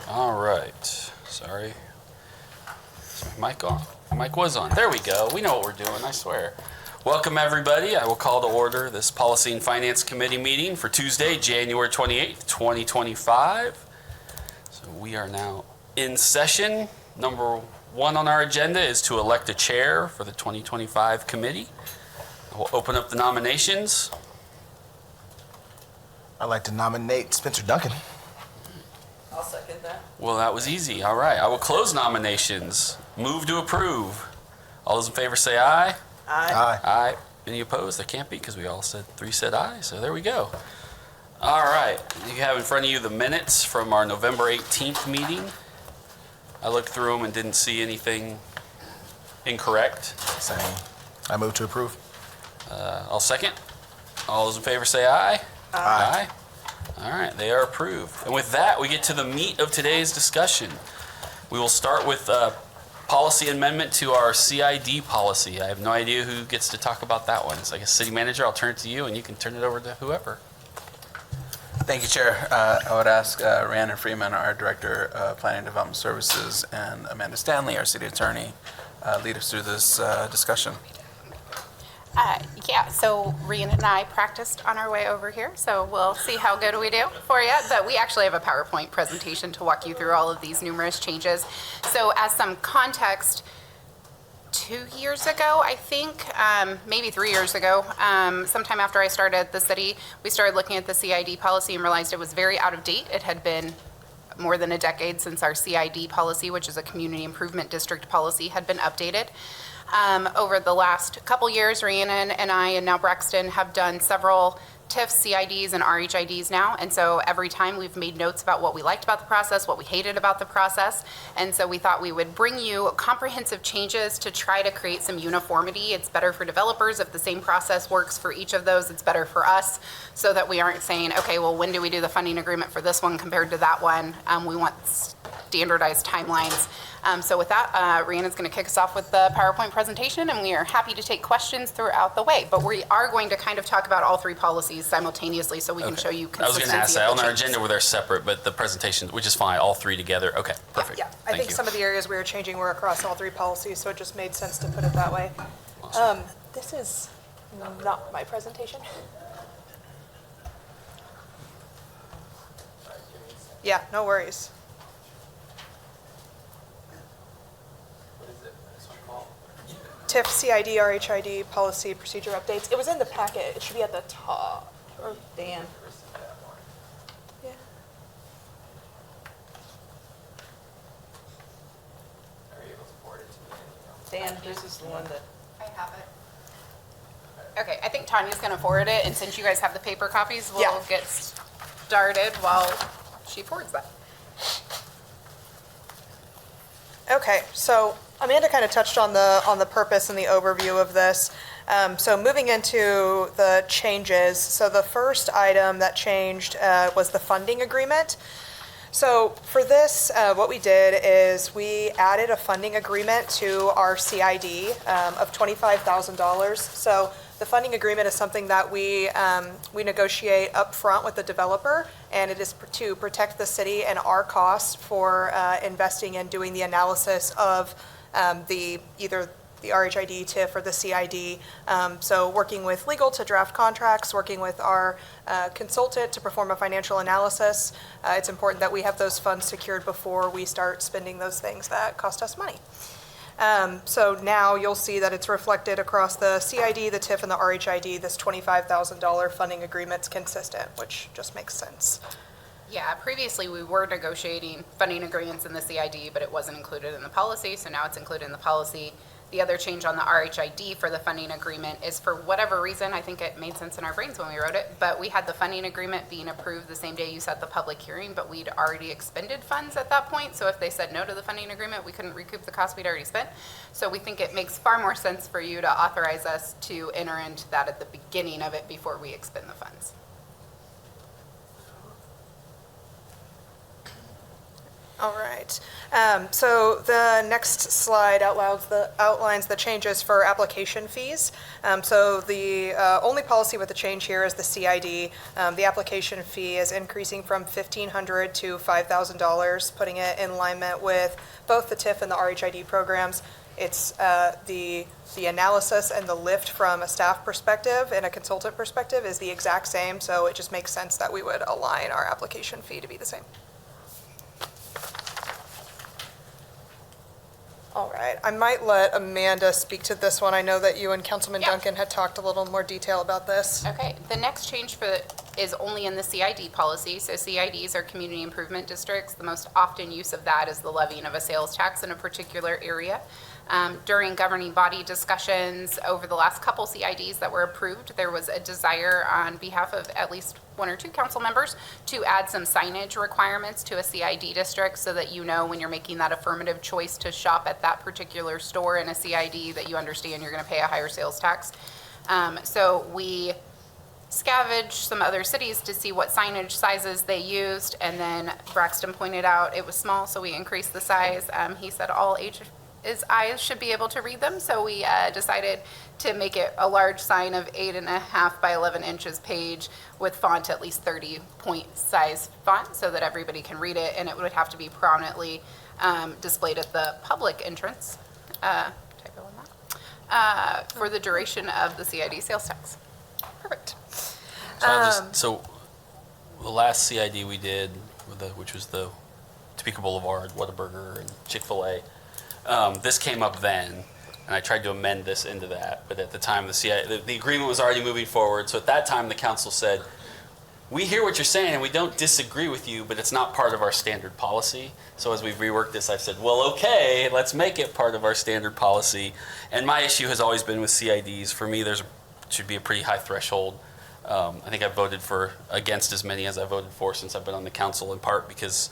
All right. Sorry. Is my mic on? My mic was on. There we go. We know what we're doing, I swear. Welcome, everybody. I will call to order this Policy and Finance Committee meeting for Tuesday, January 28th, 2025. So we are now in session. Number one on our agenda is to elect a chair for the 2025 committee. We'll open up the nominations. I'd like to nominate Spencer Duncan. I'll second that. Well, that was easy. All right. I will close nominations. Move to approve. All those in favor say aye. Aye. Aye. Any opposed? There can't be because we all said aye. So there we go. All right. You have in front of you the minutes from our November 18th meeting. I looked through them and didn't see anything incorrect. Same. I move to approve. I'll second. All those in favor say aye. Aye. All right, they are approved. And with that, we get to the meat of today's discussion. We will start with policy amendment to our CID policy. I have no idea who gets to talk about that one. So I guess City Manager, I'll turn it to you and you can turn it over to whoever. Thank you, Chair. I would ask Rhiannon Freeman, our Director of Planning and Development Services, and Amanda Stanley, our City Attorney, lead us through this discussion. Yeah, so Rhiannon and I practiced on our way over here, so we'll see how good we do for you. But we actually have a PowerPoint presentation to walk you through all of these numerous changes. So as some context, 2 years ago, I think, maybe 3 years ago, sometime after I started at the city, we started looking at the CID policy and realized it was very out of date. It had been more than a decade since our CID policy, which is a Community Improvement District policy, had been updated. Over the last couple years, Rhiannon and I and now Braxton have done several TIFs, CIDs, and RHIDs now. And so every time we've made notes about what we liked about the process, what we hated about the process. And so we thought we would bring you comprehensive changes to try to create some uniformity. It's better for developers if the same process works for each of those. It's better for us so that we aren't saying, okay, well, when do we do the funding agreement for this one compared to that one? We want standardized timelines. So with that, Rhiannon's going to kick us off with the PowerPoint presentation, and we are happy to take questions throughout the way. But we are going to kind of talk about all three policies simultaneously so we can show you consistency. I was going to ask that. On our agenda, where they're separate, but the presentation, which is fine, all three together. Okay, perfect. Yeah, I think some of the areas we were changing were across all three policies, so it just made sense to put it that way. Awesome. This is not my presentation. Yeah, no worries. TIF, CID, RHID, policy, procedure updates. It was in the packet. It should be at the top. Or Dan. Yeah. Are you able to forward it to me? Dan, this is the one that. I have it. Okay, I think Tanya's going to forward it, and since you guys have the paper copies, we'll get started while she forwards that. Okay, so Amanda kind of touched on the purpose and the overview of this. So moving into the changes, so the first item that changed was the funding agreement. So for this, what we did is we added a funding agreement to our CID of $25,000. So the funding agreement is something that we negotiate up front with the developer, and it is to protect the city and our costs for investing and doing the analysis of either the RHID, TIF, or the CID. So working with legal to draft contracts, working with our consultant to perform a financial analysis. It's important that we have those funds secured before we start spending those things that cost us money. So now you'll see that it's reflected across the CID, the TIF, and the RHID. This $25,000 funding agreement's consistent, which just makes sense. Yeah, previously we were negotiating funding agreements in the CID, but it wasn't included in the policy, so now it's included in the policy. The other change on the RHID for the funding agreement is, for whatever reason, I think it made sense in our brains when we wrote it, but we had the funding agreement being approved the same day you set the public hearing, but we'd already expended funds at that point, so if they said no to the funding agreement, we couldn't recoup the cost we'd already spent. So we think it makes far more sense for you to authorize us to enter into that at the beginning of it before we expend the funds. All right. So the next slide outlines the changes for application fees. So the only policy with a change here is the CID. The application fee is increasing from $1,500 to $5,000, putting it in alignment with both the TIF and the RHID programs. It's the analysis and the lift from a staff perspective and a consultant perspective is the exact same, so it just makes sense that we would align our application fee to be the same. All right, I might let Amanda speak to this one. I know that you and Councilman Duncan had talked a little more detail about this. Okay, the next change is only in the CID policy. So CIDs are community improvement districts. The most often use of that is the levying of a sales tax in a particular area. During governing body discussions over the last couple CIDs that were approved, there was a desire on behalf of at least one or two council members to add some signage requirements to a CID district so that you know when you're making that affirmative choice to shop at that particular store in a CID that you understand you're going to pay a higher sales tax. So we scavenged some other cities to see what signage sizes they used, and then Braxton pointed out it was small, so we increased the size. He said all his eyes should be able to read them, so we decided to make it a large sign of 8.5 by 11 inches page with font at least 30 point size font so that everybody can read it, and it would have to be prominently displayed at the public entrance typo on that, for the duration of the CID sales tax. Perfect. So the last CID we did, which was the Topeka Boulevard, Whataburger, and Chick-fil-A, this came up then, and I tried to amend this into that, but at the time the agreement was already moving forward. So at that time the council said, we hear what you're saying and we don't disagree with you, but it's not part of our standard policy. So as we've reworked this, I've said, well, okay, let's make it part of our standard policy. And my issue has always been with CIDs. For me, should be a pretty high threshold. I think I've voted against as many as I voted for since I've been on the council, in part because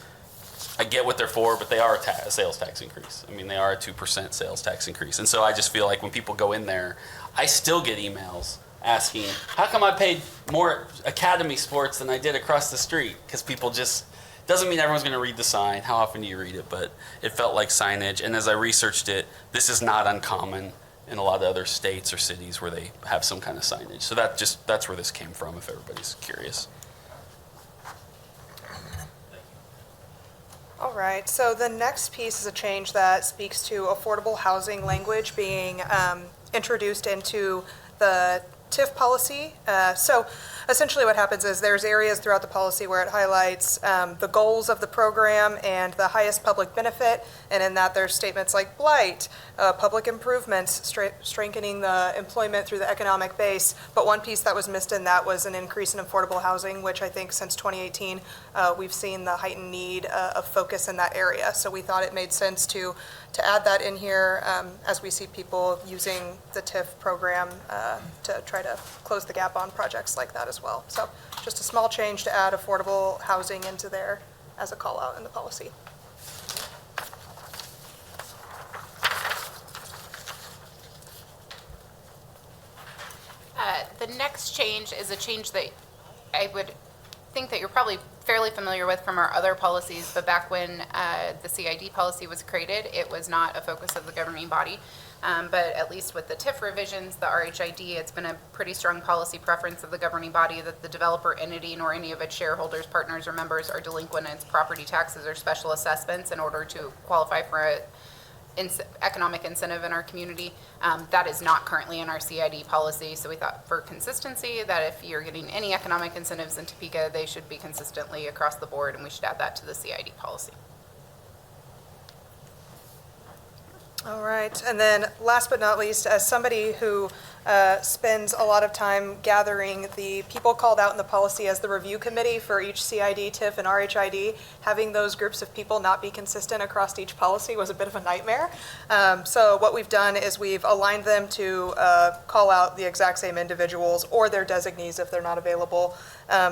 I get what they're for, but they are a sales tax increase. I mean, they are a 2% sales tax increase. And so I just feel like when people go in there, I still get emails asking, how come I paid more academy sports than I did across the street? Because people doesn't mean everyone's going to read the sign. How often do you read it? But it felt like signage. And as I researched it, this is not uncommon in a lot of other states or cities where they have some kind of signage. So that's where this came from, if everybody's curious. All right, so the next piece is a change that speaks to affordable housing language being introduced into the TIF policy. So essentially what happens is there's areas throughout the policy where it highlights the goals of the program and the highest public benefit, and in that there's statements like blight, public improvements, strengthening the employment through the economic base. But one piece that was missed in that was an increase in affordable housing, which I think since 2018 we've seen the heightened need of focus in that area. So we thought it made sense to add that in here as we see people using the TIF program to try to close the gap on projects like that as well. So just a small change to add affordable housing into there as a call out in the policy. The next change is a change that I would think that you're probably fairly familiar with from our other policies, but back when the CID policy was created, it was not a focus of the governing body. But at least with the TIF revisions, the RHID, it's been a pretty strong policy preference of the governing body that the developer entity nor any of its shareholders, partners, or members are delinquent in its property taxes or special assessments in order to qualify for a economic incentive in our community. That is not currently in our CID policy, so we thought for consistency that if you're getting any economic incentives in Topeka, they should be consistently across the board, and we should add that to the CID policy. All right, and then last but not least, as somebody who spends a lot of time gathering the people called out in the policy as the review committee for each CID, TIF, and RHID, having those groups of people not be consistent across each policy was a bit of a nightmare. So what we've done is we've aligned them to call out the exact same individuals or their designees if they're not available.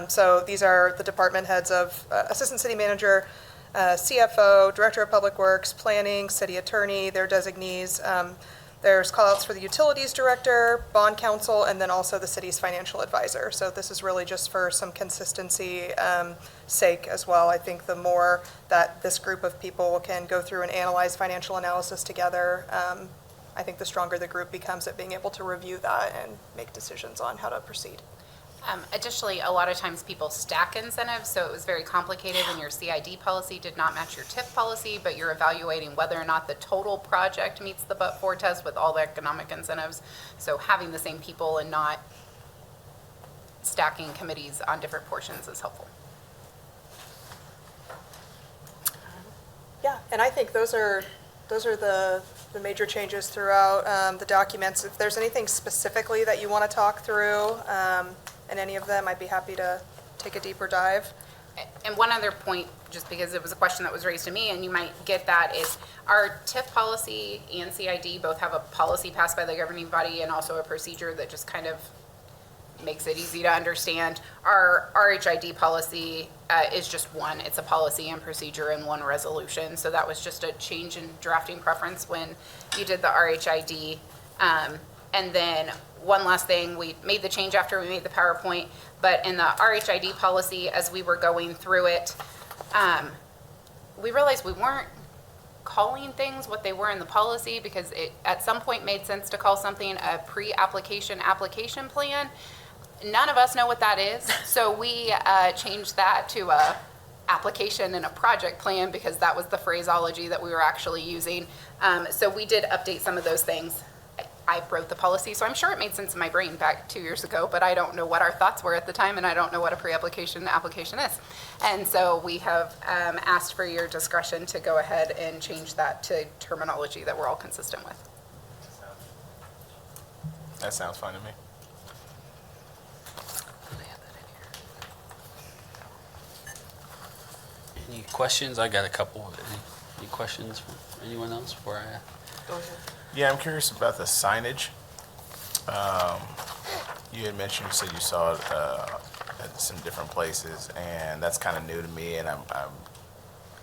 So these are the department heads of Assistant City Manager, CFO, Director of Public Works, Planning, City Attorney, their designees. There's callouts for the utilities director, bond counsel, and then also the city's financial advisor. So this is really just for some consistency sake as well. I think the more that this group of people can go through and analyze financial analysis together, I think the stronger the group becomes at being able to review that and make decisions on how to proceed. Additionally, a lot of times people stack incentives, so it was very complicated when your CID policy did not match your TIF policy, but you're evaluating whether or not the total project meets the but-for test with all the economic incentives. So having the same people and not stacking committees on different portions is helpful. Yeah, and I think those are the major changes throughout the documents. If there's anything specifically that you want to talk through, in any of them, I'd be happy to take a deeper dive. And one other point, just because it was a question that was raised to me, and you might get that, is our TIF policy and CID both have a policy passed by the governing body and also a procedure that just kind of makes it easy to understand. Our RHID policy is just one. It's a policy and procedure in one resolution. So that was just a change in drafting preference when you did the RHID. And then one last thing, we made the change after we made the PowerPoint, but in the RHID policy, as we were going through it, we realized we weren't calling things what they were in the policy, because it at some point made sense to call something a pre-application application plan. None of us know what that is, so we changed that to a application and a project plan, because that was the phraseology that we were actually using. So we did update some of those things. I wrote the policy, so I'm sure it made sense in my brain back 2 years ago, but I don't know what our thoughts were at the time, and I don't know what a pre-application application is. And so we have asked for your discretion to go ahead and change that to terminology that we're all consistent with. That sounds fine to me. Any questions? I got a couple. Any questions from anyone else before I? Go ahead. Yeah, I'm curious about the signage. You had mentioned, you said you saw it at some different places, and that's kind of new to me, and I'm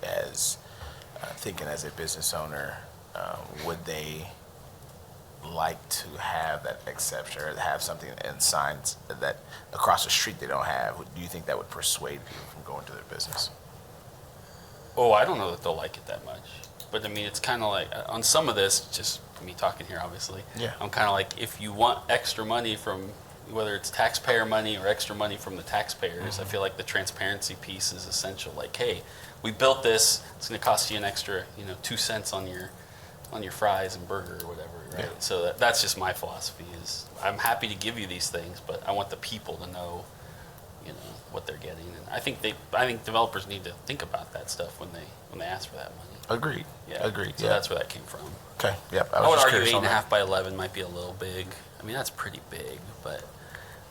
as thinking as a business owner, would they like to have that exception or have something in signs that across the street they don't have? Do you think that would persuade people from going to their business? Oh, I don't know that they'll like it that much. But I mean, it's kind of like, on some of this, just me talking here, obviously. Yeah. I'm kind of like, if you want extra money from, whether it's taxpayer money or extra money from the taxpayers, I feel like the transparency piece is essential. Like, hey, we built this, it's going to cost you an extra, 2 cents on your fries and burger or whatever, right? Yeah. So that's just my philosophy is, I'm happy to give you these things, but I want the people to know, what they're getting. And I think developers need to think about that stuff when they ask for that money. Agreed. Yeah. Agreed. So Yeah. that's where that came from. Okay. Yep. I would just argue curious on that. 8.5 by 11 might be a little big. I mean, that's pretty big, but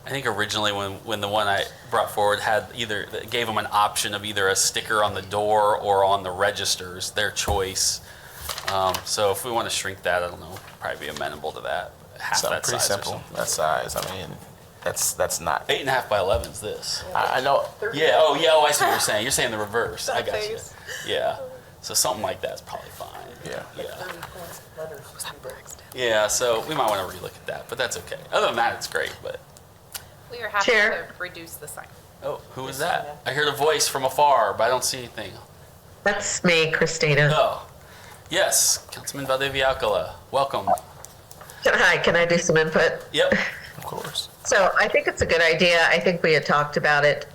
I think originally when the one I brought forward gave them an option of either a sticker on the door or on the registers, their choice. So if we want to shrink that, I don't know, probably be amenable to that. Half Something that pretty size or simple. something. That size. I mean, that's not. 8.5 by 11 is this. I know. Yeah. Oh, yeah. Oh, I see what you're saying. You're saying the reverse. I That got you. phase. Yeah. So something like that's probably fine. Yeah. Yeah. Yeah. So we might want to relook at that, but that's okay. Other than that, it's great. But We are happy Chair. to reduce the sign. oh, who is that? I heard a voice from afar, but I don't see anything. That's me, Christina. Oh, yes, Councilman Valdivia-Alcala. Welcome. Hi, can I do some input? Yep. Of course. So I think it's a good idea. I think we had talked about it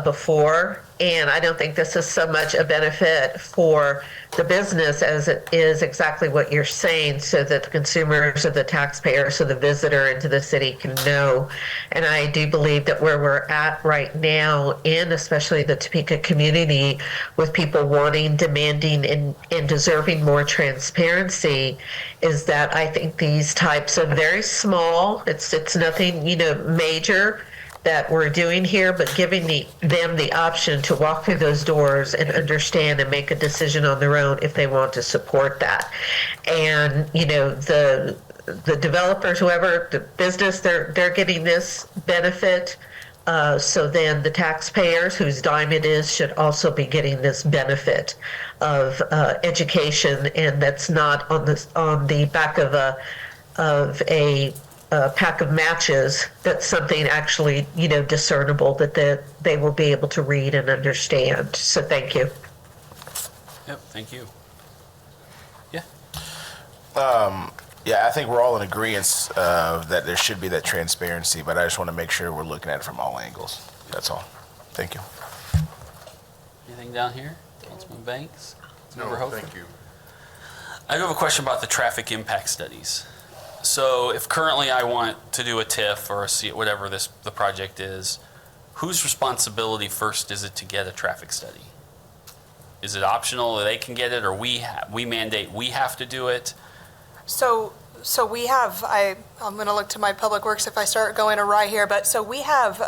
before, and I don't think this is so much a benefit for the business as it is exactly what you're saying, so that the consumers or the taxpayers or the visitor into the city can know. And I do believe that where we're at right now, in especially the Topeka community, with people wanting, demanding, and deserving more transparency, is that I think these types of very small, it's nothing, major, that we're doing here, but giving them the option to walk through those doors and understand and make a decision on their own if they want to support that. And, the developers, whoever, the business, they're getting this benefit. So then the taxpayers whose dime it is should also be getting this benefit of education, and that's not on the back of a pack of matches. That's something actually, discernible that they will be able to read and understand. So thank you. Yep, thank you. Yeah. Yeah, I think we're all in agreement that there should be that transparency, but I just want to make sure we're looking at it from all angles. That's all. Thank you. Anything down here? Councilman Banks? No, Member Hofer? thank you. I do have a question about the traffic impact studies. So if currently I want to do a TIF or whatever the project is, whose responsibility first is it to get a traffic study? Is it optional, they can get it, or we mandate we have to do it? So we have, I'm going to look to my Public Works if I start going awry here, but so we have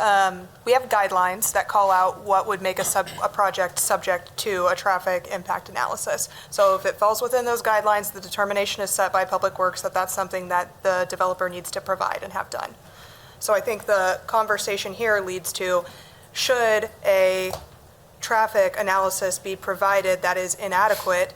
guidelines that call out what would make a project subject to a traffic impact analysis. So if it falls within those guidelines, the determination is set by Public Works that that's something that the developer needs to provide and have done. So I think the conversation here leads to, should a traffic analysis be provided that is inadequate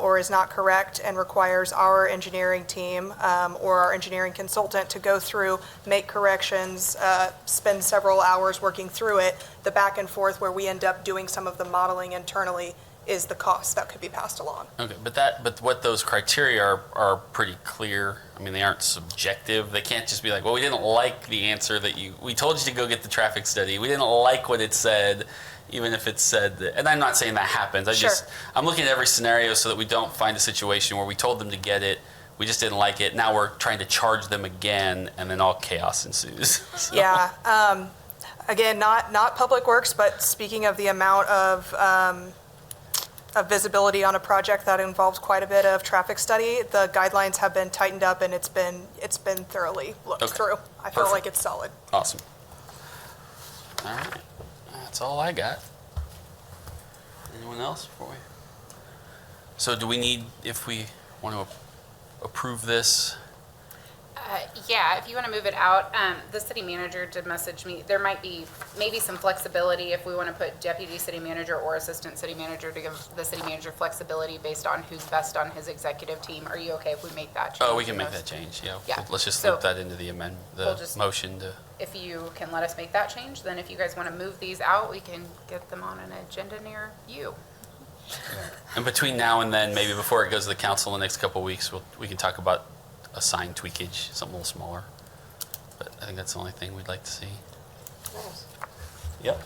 or is not correct and requires our engineering team or our engineering consultant to go through, make corrections, spend several hours working through it, the back and forth where we end up doing some of the modeling internally is the cost that could be passed along. Okay, but what those criteria are pretty clear. I mean, they aren't subjective. They can't just be like, well, we didn't like the answer we told you to go get the traffic study. We didn't like what it said. Even if it said that, and I'm not saying that happens. I'm looking at every scenario so that we don't find a situation where we told them to get it, we just didn't like it. Now we're trying to charge them again, and then all chaos ensues. So. Yeah. Again, not Public Works, but speaking of the amount of visibility on a project that involves quite a bit of traffic study, the guidelines have been tightened up and it's been thoroughly looked through. I feel like it's solid. Awesome. All right. That's all I got. Anyone else before we? So do we need, if we want to approve this? Yeah, if you want to move it out, the city manager did message me. There might be maybe some flexibility if we want to put deputy city manager or assistant city manager to give the city manager flexibility based on who's best on his executive team. Are you okay if we make that change? Oh, we can make that change, yeah. Yeah. Let's just So loop that into the amendment, motion to. If you can let us make that change, then if you guys want to move these out, we can get them on an agenda near you. And between now and then, maybe before it goes to the council in the next couple of weeks, we can talk about a sign tweakage, something a little smaller. But I think that's the only thing we'd like to see. Nice. Yep.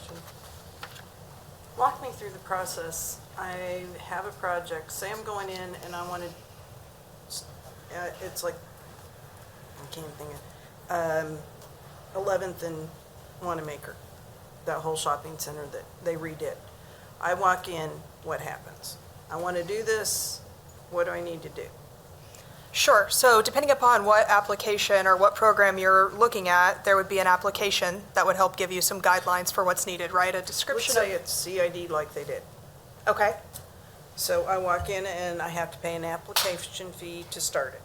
Walk me through the process. I have a project, say I'm going in and I want to, it's like, I can't think of, 11th and Wanamaker, that whole shopping center that they redid. I walk in, what happens? I want to do this, what do I need to do? Sure. So depending upon what application or what program you're looking at, there would be an application that would help give you some guidelines for what's needed, right? A Let's description say of, it's CID like they did. okay. So I walk in and I have to pay an application fee to start it.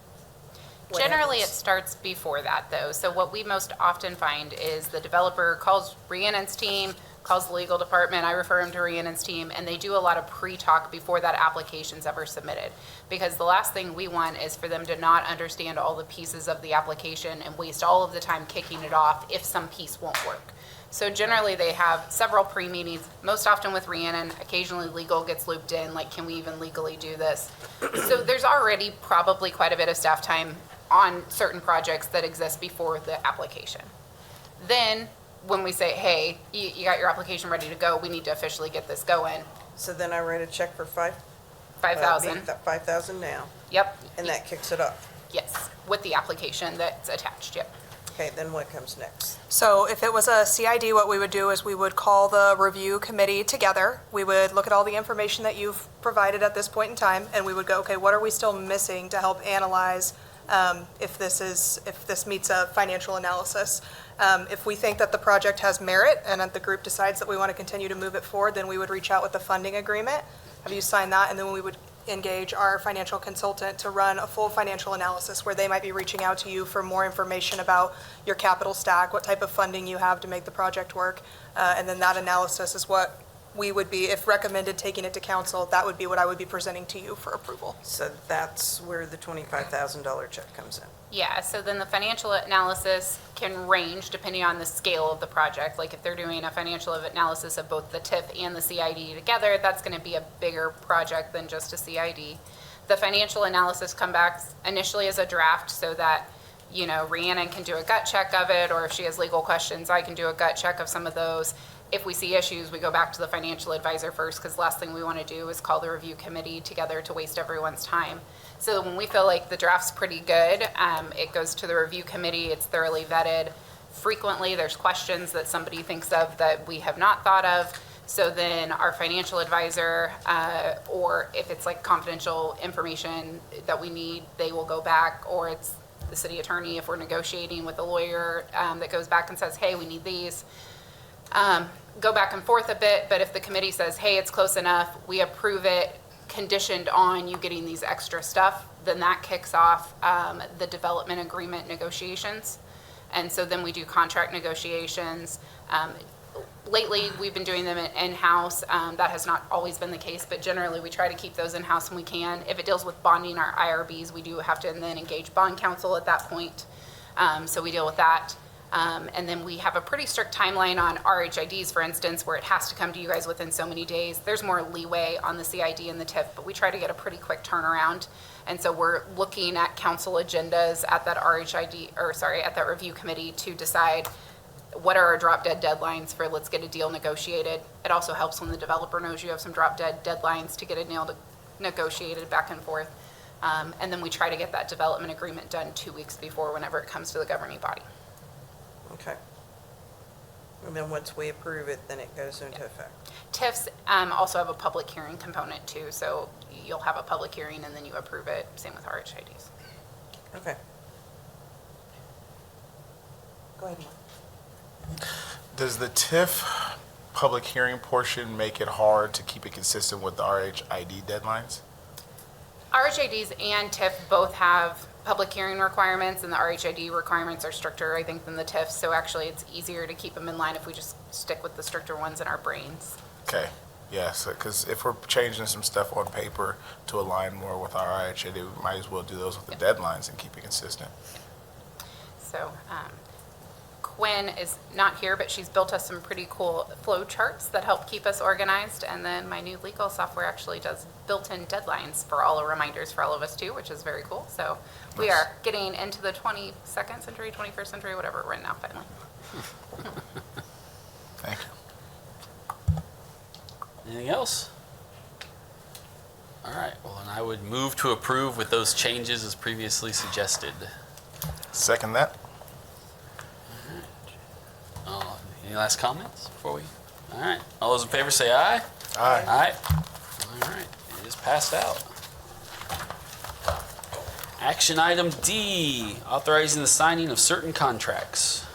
What Generally, it happens? starts before that, though. So what we most often find is the developer calls Rhiannon's team, calls the legal department, I refer him to Rhiannon's team, and they do a lot of pre-talk before that application's ever submitted. Because the last thing we want is for them to not understand all the pieces of the application and waste all of the time kicking it off if some piece won't work. So generally, they have several pre-meetings, most often with Rhiannon. Occasionally, legal gets looped in, like, can we even legally do this? So there's already probably quite a bit of staff time on certain projects that exist before the application. Then, when we say, hey, you got your application ready to go, we need to officially get this going, So then I write a check for 5,000. 5,000 now, Yep. and that kicks it off. Yes, with the application that's attached, yep. Okay, then what comes next? So if it was a CID, what we would do is we would call the review committee together. We would look at all the information that you've provided at this point in time, and we would go, okay, what are we still missing to help analyze if this meets a financial analysis? If we think that the project has merit and that the group decides that we want to continue to move it forward, then we would reach out with the funding agreement, have you sign that, and then we would engage our financial consultant to run a full financial analysis where they might be reaching out to you for more information about your capital stack, what type of funding you have to make the project work. And then that analysis is what we would be, if recommended, taking it to council, that would be what I would be presenting to you for approval. So that's where the $25,000 check comes in. Yeah, so then the financial analysis can range depending on the scale of the project. Like if they're doing a financial analysis of both the TIF and the CID together, that's going to be a bigger project than just a CID. The financial analysis come back initially as a draft so that, you know, Rhiannon can do a gut check of it, or if she has legal questions, I can do a gut check of some of those. If we see issues, we go back to the financial advisor first, because last thing we want to do is call the review committee together to waste everyone's time. So when we feel like the draft's pretty good, it goes to the review committee, it's thoroughly vetted. Frequently, there's questions that somebody thinks of that we have not thought of. So then our financial advisor, or if it's like confidential information that we need, they will go back, or it's the city attorney if we're negotiating with a lawyer that goes back and says, hey, we need these. Go back and forth a bit, but if the committee says, hey, it's close enough, we approve it conditioned on you getting these extra stuff, then that kicks off the development agreement negotiations. And so then we do contract negotiations. Lately, we've been doing them in-house. That has not always been the case, but generally we try to keep those in-house when we can. If it deals with bonding our IRBs, we do have to then engage bond counsel at that point. So we deal with that. And then we have a pretty strict timeline on RHIDs, for instance, where it has to come to you guys within so many days. There's more leeway on the CID and the TIF, but we try to get a pretty quick turnaround. And so we're looking at council agendas at that at that review committee to decide what are our drop dead deadlines for let's get a deal negotiated. It also helps when the developer knows you have some drop dead deadlines to get a deal negotiated back and forth. And then we try to get that development agreement done 2 weeks before whenever it comes to the governing body. Okay. And then once we approve it, then it goes into effect. TIFs also have a public hearing component too, so you'll have a public hearing and then you approve it. Same with RHIDs. Okay. Go ahead, Mark. Does the TIF public hearing portion make it hard to keep it consistent with the RHID deadlines? RHIDs and TIF both have public hearing requirements, and the RHID requirements are stricter, I think, than the TIF. So actually, it's easier to keep them in line if we just stick with the stricter ones in our brains. Okay, yes, because if we're changing some stuff on paper to align more with our RHID, we might as well do those with the deadlines and keep it consistent. So Quinn is not here, but she's built us some pretty cool flow charts that help keep us organized. And then my new legal software actually does built-in deadlines for all the reminders for all of us too, which is very cool. So we are getting into the 22nd century, 21st century, whatever we're in now finally. Thank you. Anything else? All right, well, then I would move to approve with those changes as previously suggested. Second that. Any last comments before we? All right, all those in favor say aye. Aye. Aye. All right, it is passed out. Action item D, authorizing the signing of certain contracts.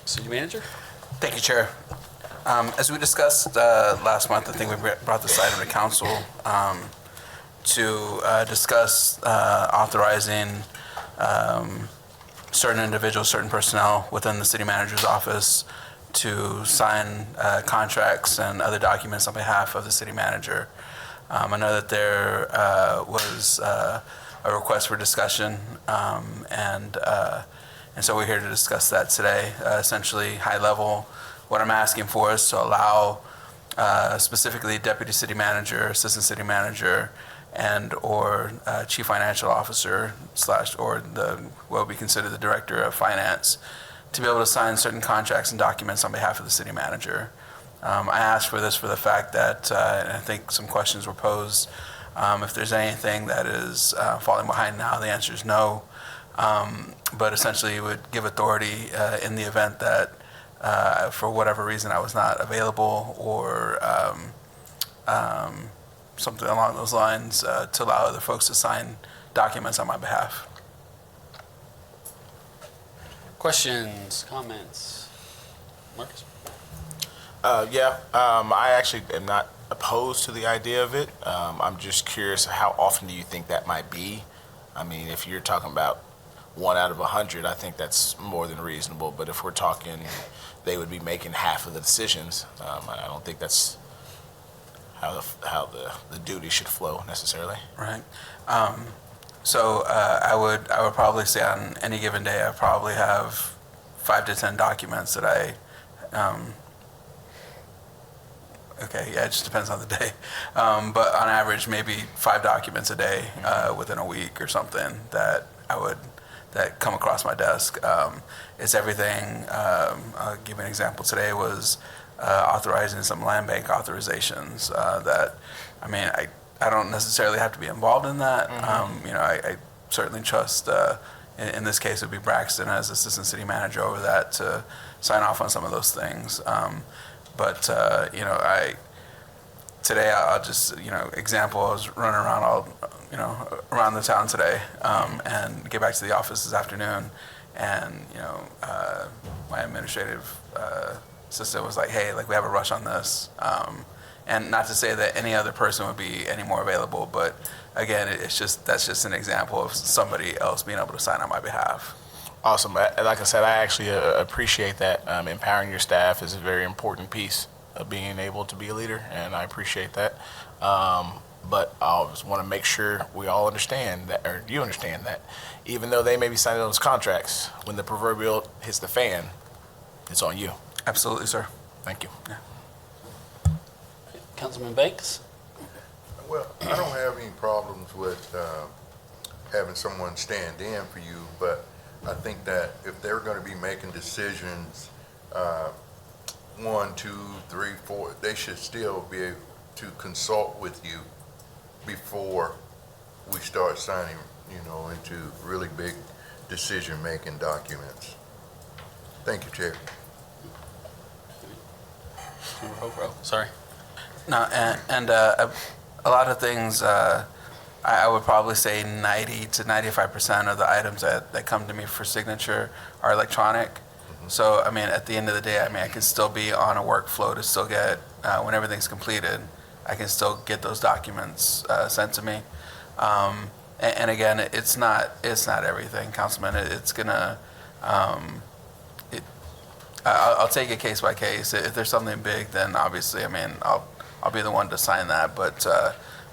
City Manager? Thank you, Chair. As we discussed last month, I think we brought this item to council to discuss authorizing certain individuals, certain personnel within the city manager's office to sign contracts and other documents on behalf of the city manager. I know that there was a request for discussion, and so we're here to discuss that today. Essentially, high level, what I'm asking for is to allow specifically deputy city manager, assistant city manager, and or chief financial officer / or what we consider the director of finance to be able to sign certain contracts and documents on behalf of the city manager. I asked for this for the fact that, and I think some questions were posed, if there's anything that is falling behind now, the answer is no. But essentially it would give authority in the event that for whatever reason I was not available or something along those lines to allow other folks to sign documents on my behalf. Questions, comments? Marcus? I actually am not opposed to the idea of it. I'm just curious, how often do you think that might be? I mean, if you're talking about 1 out of 100, I think that's more than reasonable. But if we're talking, they would be making half of the decisions. I don't think that's how the duty should flow necessarily. Right. So I would probably say on any given day I probably have 5 to 10 documents that I. Okay, yeah, it just depends on the day, but on average maybe 5 documents a day within a week or something that come across my desk. It's everything. I'll give you an example. Today was authorizing some land bank authorizations that, I mean, I don't necessarily have to be involved in that. I certainly trust, in this case it would be Braxton as assistant city manager over that to sign off on some of those things. Today I'll just, example, I was running around around the town today, and get back to the office this afternoon, and, my administrative assistant was like, hey, like we have a rush on this. And not to say that any other person would be any more available, but again, that's just an example of somebody else being able to sign on my behalf. Awesome. Like I said, I actually appreciate that. Empowering your staff is a very important piece of being able to be a leader, and I appreciate that. But I just want to make sure we all understand that, or you understand that, even though they may be signing those contracts, when the proverbial hits the fan, it's on you. Absolutely, sir. Thank you. Yeah. Councilman Banks? Well, I don't have any problems with having someone stand in for you, but I think that if they're going to be making decisions, 1, 2, 3, 4, they should still be able to consult with you before we start signing, into really big decision-making documents. Thank you, Chair. Sorry. No, and a lot of things, I would probably say 90 to 95% of the items that come to me for signature are electronic. Mm-hmm. So, I mean, at the end of the day, I can still be on a workflow to still get, when everything's completed, I can still get those documents sent to me. And again, it's not everything, Councilman. It's gonna, I'll take it case by case. If there's something big, then obviously, I'll be the one to sign that. But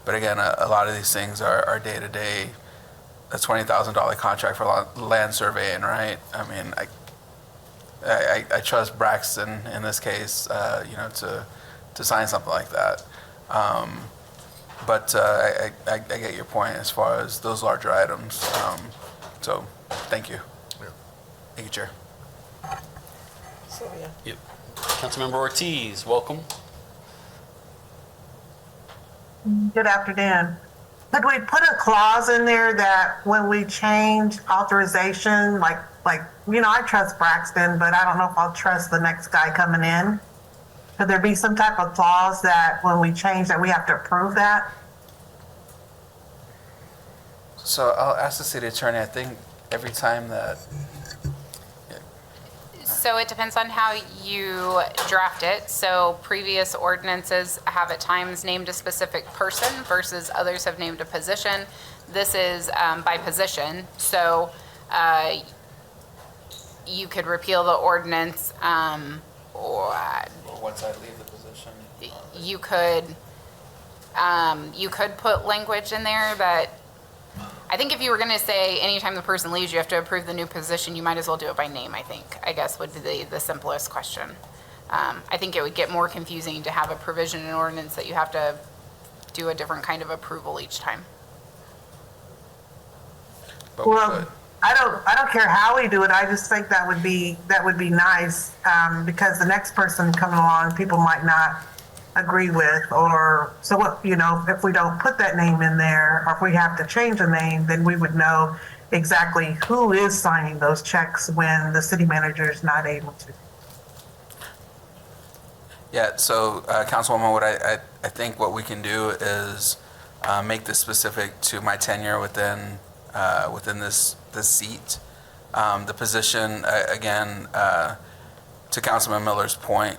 again, a lot of these things are day to day. A $20,000 contract for land surveying, right? I trust Braxton in this case, to sign something like that. But I get your point as far as those larger items. So thank you. Yeah. Thank you, Chair. Sylvia. Yep. Councilmember Ortiz, welcome. Good afternoon. Could we put a clause in there that when we change authorization, like I trust Braxton, but I don't know if I'll trust the next guy coming in? Could there be some type of clause that when we change that we have to approve that? So I'll ask the city attorney. I think every time that. So it depends on how you draft it. So previous ordinances have at times named a specific person versus others have named a position. This is by position. So you could repeal the ordinance, or Once I leave the position. you could put language in there that, I think if you were going to say anytime the person leaves, you have to approve the new position, you might as well do it by name, I guess would be the simplest question. I think it would get more confusing to have a provision in ordinance that you have to do a different kind of approval each time. But we Well, could. I don't care how we do it. I just think that would be nice, because the next person coming along, people might not agree with, or so what, if we don't put that name in there, or if we have to change the name, then we would know exactly who is signing those checks when the city manager is not able to. Yeah, so Councilwoman, what I think what we can do is make this specific to my tenure within this seat. The position, again, to Councilman Miller's point,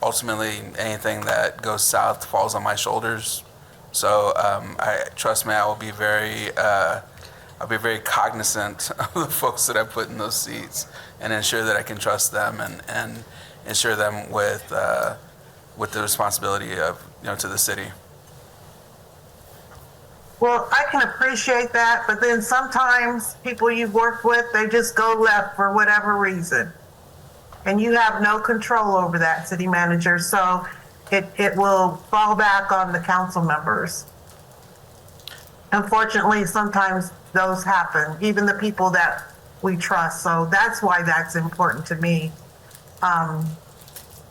ultimately anything that goes south falls on my shoulders. So trust me, I'll be very cognizant of the folks that I put in those seats and ensure that I can trust them and ensure them with the responsibility of, to the city. Well, I can appreciate that, but then sometimes people you've worked with, they just go left for whatever reason. And you have no control over that, city manager, so it will fall back on the council members. Unfortunately, sometimes those happen, even the people that we trust, so that's why that's important to me.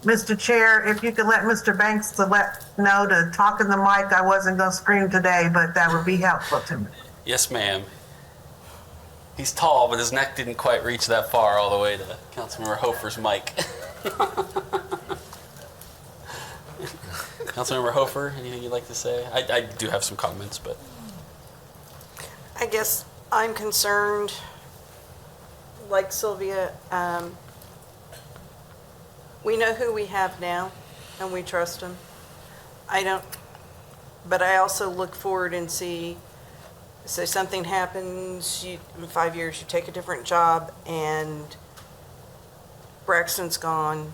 Mr. Chair, if you could let Mr. Banks know to talk in the mic, I wasn't gonna scream today, but that would be helpful to me. Yes, ma'am. He's tall, but his neck didn't quite reach that far all the way to Councilmember Hofer's mic. Councilmember Hofer, anything you'd like to say? I do have some comments, but. I guess I'm concerned, like Sylvia, we know who we have now and we trust them. But I also look forward and see, say something happens, in 5 years you take a different job and Braxton's gone.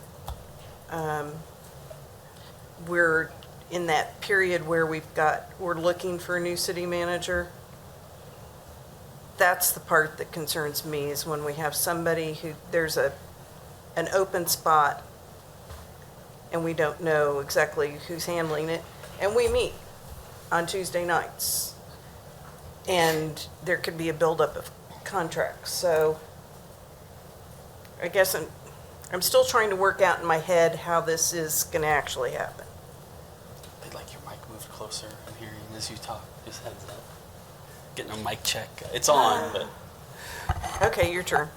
We're in that period where we're looking for a new city manager. That's the part that concerns me, is when we have somebody there's an open spot and we don't know exactly who's handling it. And we meet on Tuesday nights and there could be a buildup of contracts. So I guess I'm still trying to work out in my head how this is going to actually happen. I'd like your mic moved closer. I'm hearing as you talk. Just heads up. Getting a mic check. It's on, but. Okay, your turn.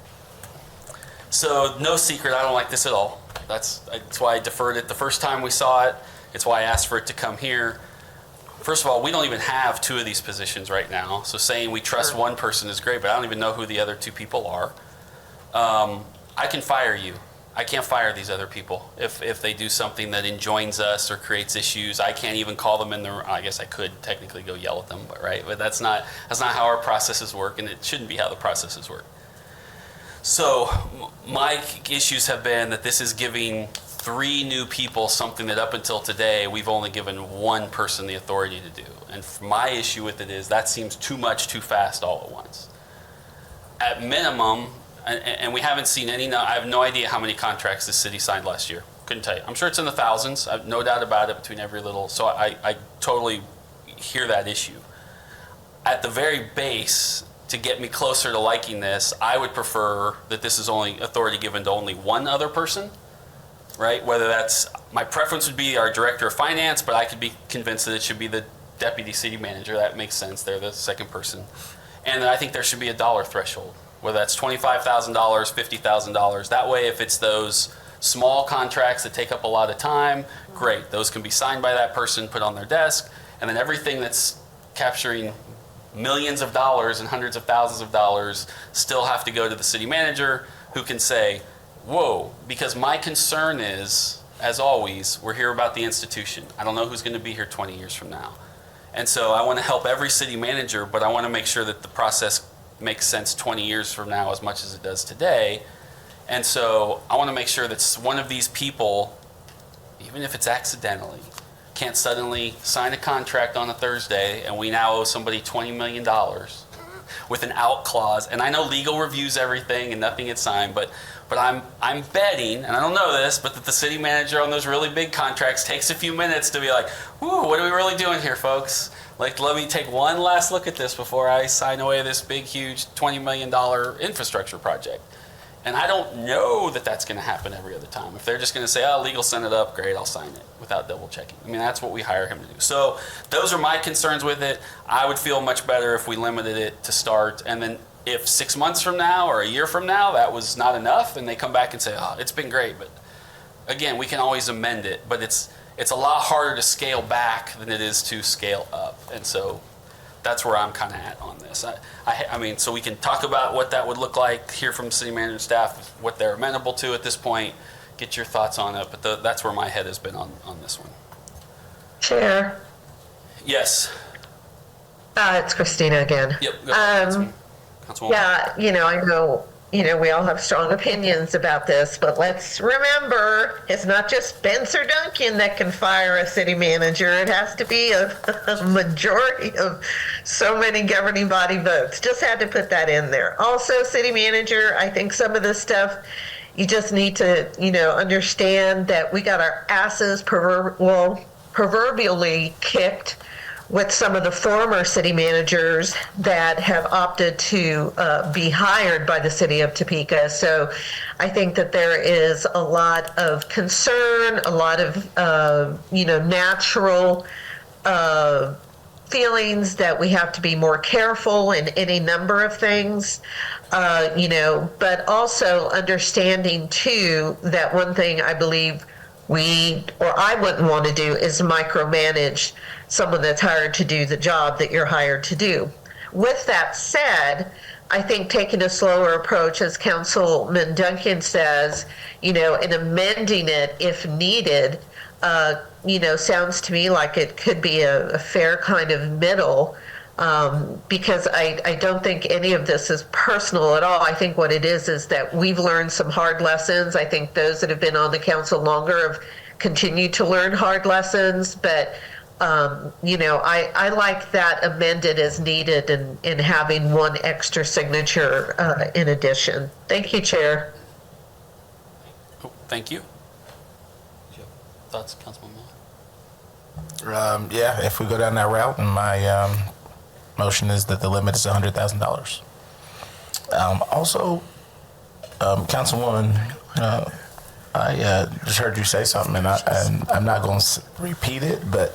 So no secret, I don't like this at all. That's why I deferred it the first time we saw it. It's why I asked for it to come here. First of all, we don't even have 2 of these positions right now. So saying we trust one person is great, but I don't even know who the other 2 people are. I can fire you. I can't fire these other people if they do something that enjoins us or creates issues. I can't even call them in the. I guess I could technically go yell at them, but right. But that's not how our processes work, and it shouldn't be how the processes work. So my issues have been that this is giving 3 new people something that up until today we've only given 1 person the authority to do. And my issue with it is that seems too much too fast all at once. At minimum. And we haven't seen any, I have no idea how many contracts this city signed last year. Couldn't tell you. I'm sure it's in the thousands. I have no doubt about it between every little, so I totally hear that issue. At the very base, to get me closer to liking this, I would prefer that this is only authority given to only 1 other person, right? Whether that's, my preference would be our director of finance, but I could be convinced that it should be the deputy city manager. That makes sense. They're the second person. And I think there should be a dollar threshold. Whether that's $25,000, $50,000. That way, if it's those small contracts that take up a lot of time, great. Those can be signed by that person, put on their desk. And then everything that's capturing millions of dollars and hundreds of thousands of dollars still have to go to the city manager, who can say, whoa, because my concern is, as always, we're here about the institution. I don't know who's going to be here 20 years from now. And so I want to help every city manager, but I want to make sure that the process makes sense 20 years from now as much as it does today. And so I want to make sure that one of these people, even if it's accidentally, can't suddenly sign a contract on a Thursday and we now owe somebody $20 million with an out clause. And I know legal reviews everything and nothing gets signed, but I'm betting, and I don't know this, but that the city manager on those really big contracts takes a few minutes to be like, whoo, what are we really doing here, folks? Like, let me take one last look at this before I sign away this big, huge $20 million infrastructure project. And I don't know that that's going to happen every other time. If they're just going to say, oh, legal sent it up, great, I'll sign it without double checking. I mean, that's what we hire him to do. So those are my concerns with it. I would feel much better if we limited it to start. And then if 6 months from now or a year from now that was not enough and they come back and say, oh, it's been great. But again, we can always amend it. But it's a lot harder to scale back than it is to scale up. And so that's where I'm kind of at on this. I mean, so we can talk about what that would look like, hear from city manager and staff, what they're amenable to at this point. get your thoughts on it, but that's where my head has been on this one. Chair, Yes. it's Christina again. Yep. Go ahead, Councilwoman. Yeah, I know, we all have strong opinions about this, but let's remember, it's not just Spence or Duncan that can fire a city manager. It has to be a majority of so many governing body votes. Just had to put that in there. Also, city manager, I think some of this stuff, you just need to, understand that we got our asses proverbially kicked with some of the former city managers that have opted to be hired by the city of Topeka. So I think that there is a lot of concern, a lot of, natural feelings that we have to be more careful in any number of things, but also understanding too that one thing I believe I wouldn't want to do is micromanage someone that's hired to do the job that you're hired to do. With that said, I think taking a slower approach, as Councilman Duncan says, and amending it if needed, sounds to me like it could be a fair kind of middle, because I don't think any of this is personal at all. I think what it is that we've learned some hard lessons. I think those that have been on the council longer have continued to learn hard lessons, but I like that amended as needed and having one extra signature in addition. Thank you, Chair. Oh, thank you. Thoughts, Councilman Miller? Yeah, if we go down that route, and my motion is that the limit is $100,000. Also, Councilwoman, I just heard you say something, and I'm not going to repeat it, but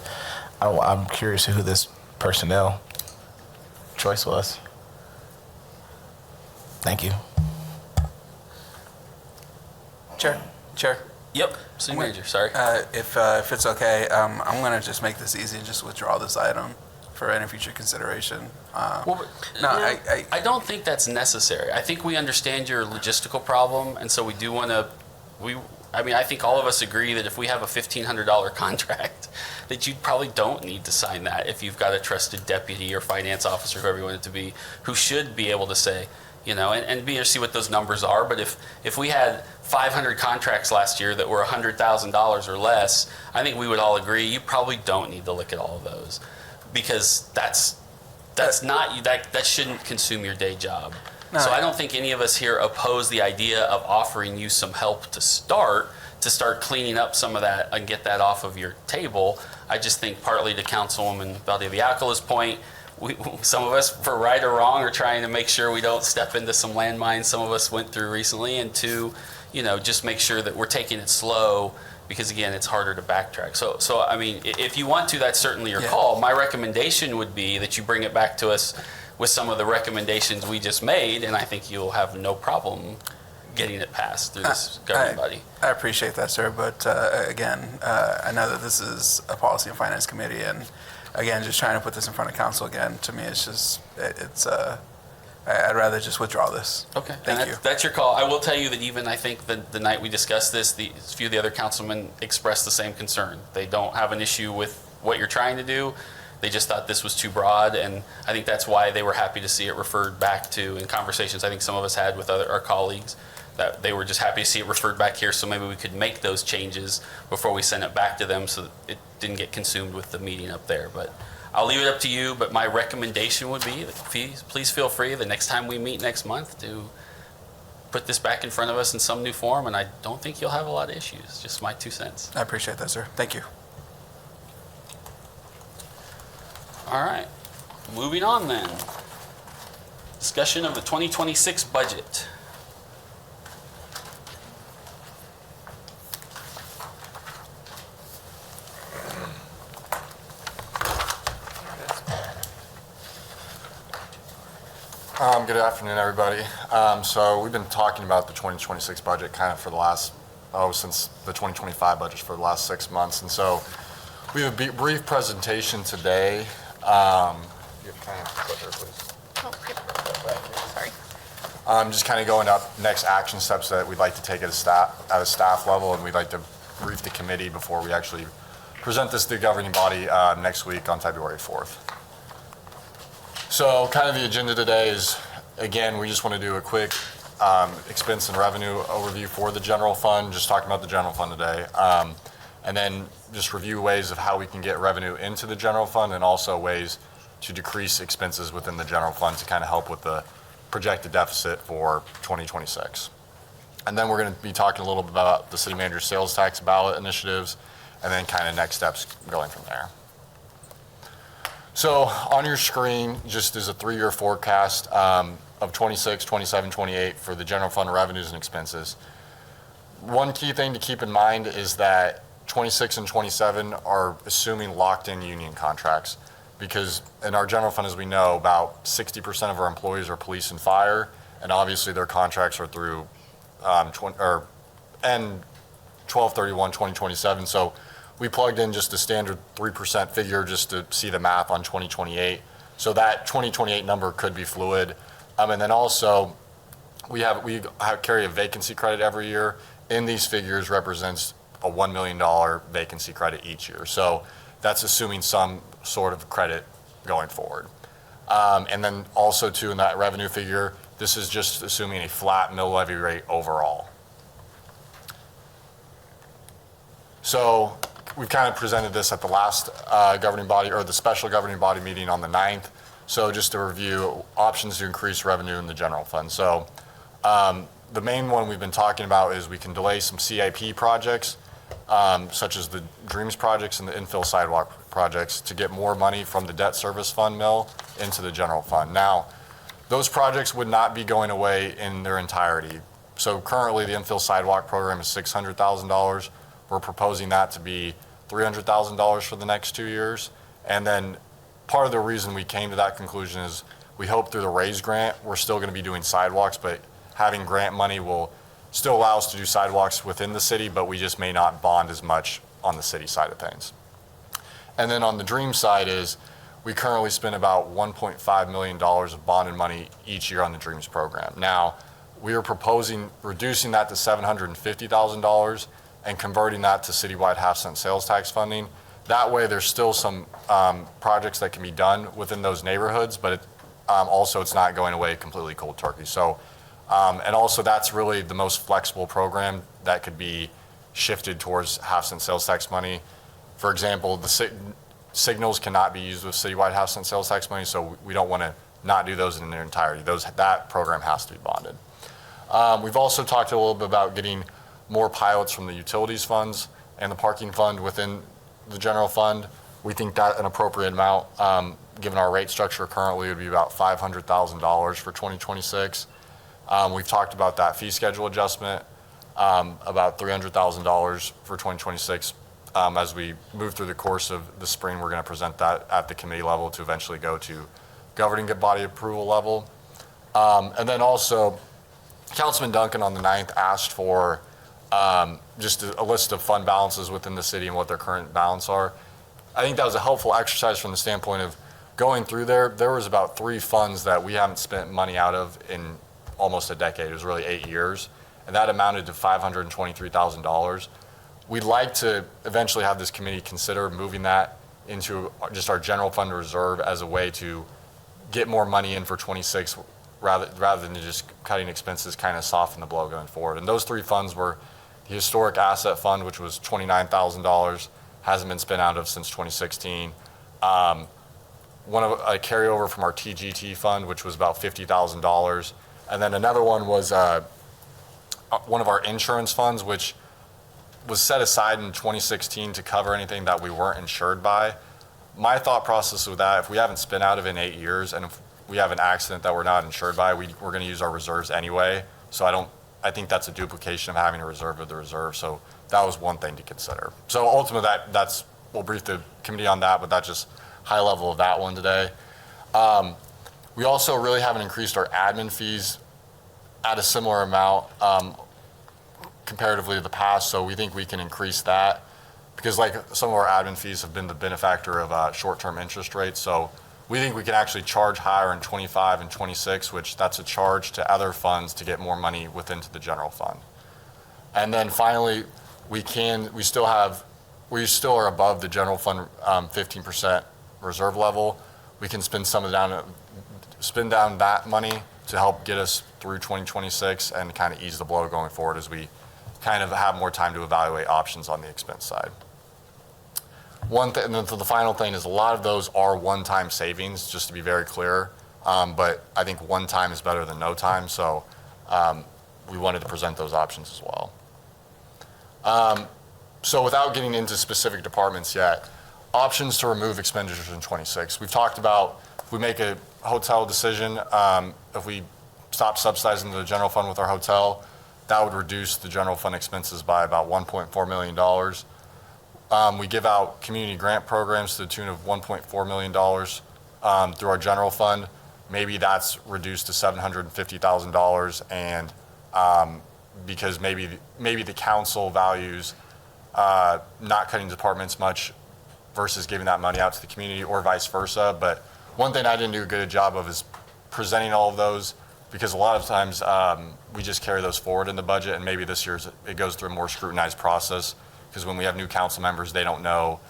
I'm curious who this personnel choice was. Thank you. Chair. Yep. City manager, sorry. If it's okay, I'm going to just make this easy and just withdraw this item for any future consideration. I don't think that's necessary. I think we understand your logistical problem, and so we do want to. I think all of us agree that if we have a $1,500 contract, that you probably don't need to sign that if you've got a trusted deputy or finance officer, whoever you want it to be, who should be able to say, and be able to see what those numbers are. But if we had 500 contracts last year that were $100,000 or less, I think we would all agree you probably don't need to look at all of those, because that shouldn't consume your day job. No. So I don't think any of us here oppose the idea of offering you some help to start cleaning up some of that and get that off of your table. I just think partly to Councilwoman Valdiviacola's point, some of us, for right or wrong, are trying to make sure we don't step into some landmines some of us went through recently, and two, just make sure that we're taking it slow, because again, it's harder to backtrack. So if you want to, that's certainly your call. My recommendation would be that you bring it back to us with some of the recommendations we just made, and I think you'll have no problem getting it passed through this governing body. I appreciate that, sir, but again, I know that this is a Policy and Finance Committee, and again, just trying to put this in front of council again, to me, I'd rather just withdraw this. Okay, Thank you. That's your call. I will tell you that even I think the night we discussed this, a few of the other councilmen expressed the same concern. They don't have an issue with what you're trying to do. They just thought this was too broad, and I think that's why they were happy to see it referred back to, in conversations I think some of us had with our colleagues, that they were just happy to see it referred back here, so maybe we could make those changes before we send it back to them so that it didn't get consumed with the meeting up there. But I'll leave it up to you, but my recommendation would be that please feel free the next time we meet next month to put this back in front of us in some new form, and I don't think you'll have a lot of issues. Just my 2 cents. I appreciate that, sir. Thank you. All right, moving on then. Discussion of the 2026 budget. Good afternoon, everybody. So we've been talking about the 2026 budget kind of for the last, since the 2025 budget for the last 6 months. And so we have a brief presentation today. You have kind of put there, please. Oh, sorry. Just kind of going up next action steps that we'd like to take at a staff level, and we'd like to brief the committee before we actually present this to the governing body next week on February 4th. So kind of the agenda today is, again, we just want to do a quick expense and revenue overview for the general fund, just talking about the general fund today. And then just review ways of how we can get revenue into the general fund and also ways to decrease expenses within the general fund to kind of help with the projected deficit for 2026. And then we're going to be talking a little bit about the city manager sales tax ballot initiatives and then kind of next steps going from there. So on your screen, just as a 3-year forecast of 26, 27, 28 for the general fund revenues and expenses. One key thing to keep in mind is that 26 and 27 are assuming locked-in union contracts, because in our general fund, as we know, about 60% of our employees are police and fire, and obviously their contracts are through end 12/31/2027. So we plugged in just a standard 3% figure just to see the math on 2028. So that 2028 number could be fluid. And then also we carry a vacancy credit every year. In these figures represents a $1 million vacancy credit each year. So that's assuming some sort of credit going forward. And then also too, in that revenue figure, this is just assuming a flat mill levy rate overall. So we've kind of presented this at the last governing body, or the special governing body meeting on the 9th. So just to review options to increase revenue in the general fund. So the main one we've been talking about is we can delay some CIP projects, such as the Dreams projects and the infill sidewalk projects, to get more money from the debt service fund mill into the general fund. Now, those projects would not be going away in their entirety. So currently the infill sidewalk program is $600,000. We're proposing that to be $300,000 for the next 2 years. And then part of the reason we came to that conclusion is we hope through the RAISE grant, we're still going to be doing sidewalks, but having grant money will still allow us to do sidewalks within the city, but we just may not bond as much on the city side of things. And then on the Dream side is we currently spend about $1.5 million of bonded money each year on the Dreams program. Now, we are proposing reducing that to $750,000 and converting that to citywide half-cent sales tax funding. That way, there's still some projects that can be done within those neighborhoods, but also it's not going away completely cold turkey. So, and also that's really the most flexible program that could be shifted towards half-cent sales tax money. For example, the signals cannot be used with citywide half-cent sales tax money, so we don't want to not do those in their entirety. That program has to be bonded. We've also talked a little bit about getting more pilots from the utilities funds and the parking fund within the general fund. We think that an appropriate amount, given our rate structure currently, would be about $500,000 for 2026. We've talked about that fee schedule adjustment, about $300,000 for 2026. As we move through the course of the spring, we're going to present that at the committee level to eventually go to governing body approval level. And then also, Councilman Duncan on the 9th asked for just a list of fund balances within the city and what their current balance are. I think that was a helpful exercise from the standpoint of going through there. There was about 3 funds that we haven't spent money out of in almost a decade. It was really 8 years, and that amounted to $523,000. We'd like to eventually have this committee consider moving that into just our general fund reserve as a way to get more money in for 26 rather than just cutting expenses, kind of soften the blow going forward. And those 3 funds were the Historic Asset Fund, which was $29,000, hasn't been spent out of since 2016. One of a carryover from our TGT fund, which was about $50,000. And then another one was one of our insurance funds, which was set aside in 2016 to cover anything that we weren't insured by. My thought process with that, if we haven't spent out of it in 8 years, and if we have an accident that we're not insured by, we're going to use our reserves anyway. So I think that's a duplication of having a reserve of the reserve. So that was one thing to consider. So ultimately, we'll brief the committee on that, but that's just high level of that one today. We also really haven't increased our admin fees at a similar amount comparatively to the past, so we think we can increase that because like some of our admin fees have been the benefactor of short-term interest rates. So we think we can actually charge higher in 25 and 26, which that's a charge to other funds to get more money within to the general fund. And then finally, we still are above the general fund 15% reserve level. We can spend down that money to help get us through 2026 and kind of ease the blow going forward as we kind of have more time to evaluate options on the expense side. And then the final thing is a lot of those are one-time savings, just to be very clear. But I think one time is better than no time, so we wanted to present those options as well. So without getting into specific departments yet, options to remove expenditures in 26. We've talked about if we make a hotel decision, if we stop subsidizing the general fund with our hotel, that would reduce the general fund expenses by about $1.4 million. We give out community grant programs to the tune of $1.4 million through our general fund. Maybe that's reduced to $750,000, and because maybe the council values not cutting departments much versus giving that money out to the community, or vice versa. But one thing I didn't do a good job of is presenting all of those, because a lot of times we just carry those forward in the budget, and maybe this year it goes through a more scrutinized process, because when we have new council members, they don't know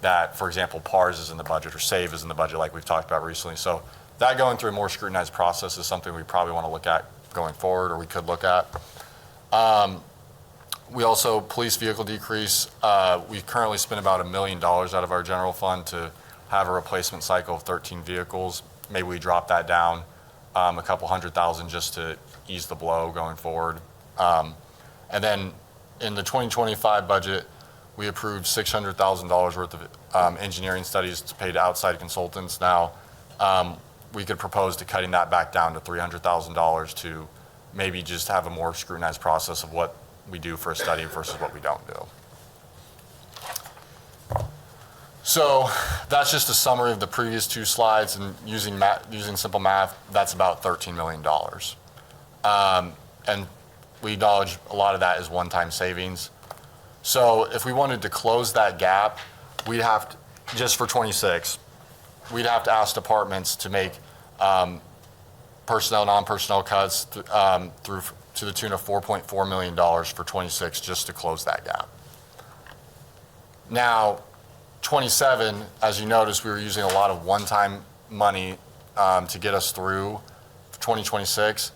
that, for example, PARS is in the budget or SAVE is in the budget like we've talked about recently. So that going through a more scrutinized process is something we probably want to look at going forward, or we could look at. We also, police vehicle decrease, we currently spend about $1 million out of our general fund to have a replacement cycle of 13 vehicles. Maybe we drop that down a couple $100,000 just to ease the blow going forward. And then in the 2025 budget, we approved $600,000 worth of engineering studies to pay to outside consultants. Now, we could propose to cutting that back down to $300,000 to maybe just have a more scrutinized process of what we do for a study versus what we don't do. So that's just a summary of the previous two slides, and using simple math, that's about $13 million. And we acknowledge a lot of that is one-time savings. So if we wanted to close that gap, we'd have to, just for 26, we'd have to ask departments to make personnel, non-personnel cuts through to the tune of $4.4 million for 26 just to close that gap. Now, 27, as you notice, we were using a lot of one-time money to get us through 2026.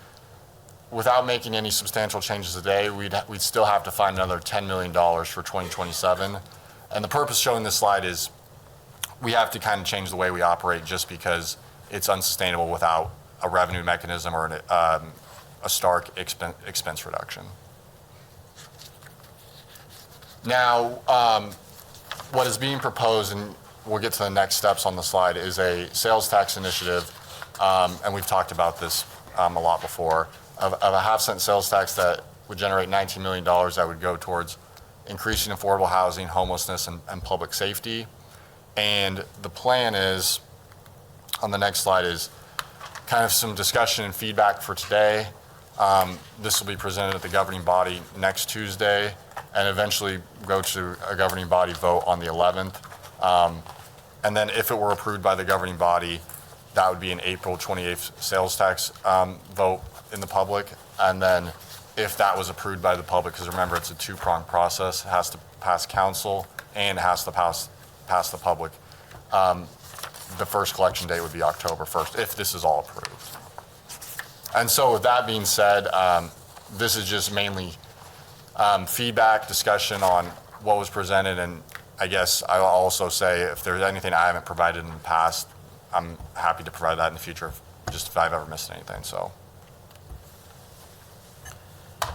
Without making any substantial changes today, we'd still have to find another $10 million for 2027. And the purpose showing this slide is we have to kind of change the way we operate, just because it's unsustainable without a revenue mechanism or a stark expense reduction. Now, what is being proposed, and we'll get to the next steps on the slide, is a sales tax initiative, and we've talked about this a lot before, of a half-cent sales tax that would generate $19 million that would go towards increasing affordable housing, homelessness, and public safety. And the plan is, on the next slide, is kind of some discussion and feedback for today. This will be presented at the governing body next Tuesday, and eventually go to a governing body vote on the 11th. And then if it were approved by the governing body, that would be an April 28th sales tax vote in the public. And then if that was approved by the public, because remember, it's a two-pronged process, it has to pass council and it has to pass the public. The first collection date would be October 1st, if this is all approved. And so with that being said, this is just mainly feedback, discussion on what was presented, and I guess I'll also say if there's anything I haven't provided in the past, I'm happy to provide that in the future, just if I've ever missed anything, so.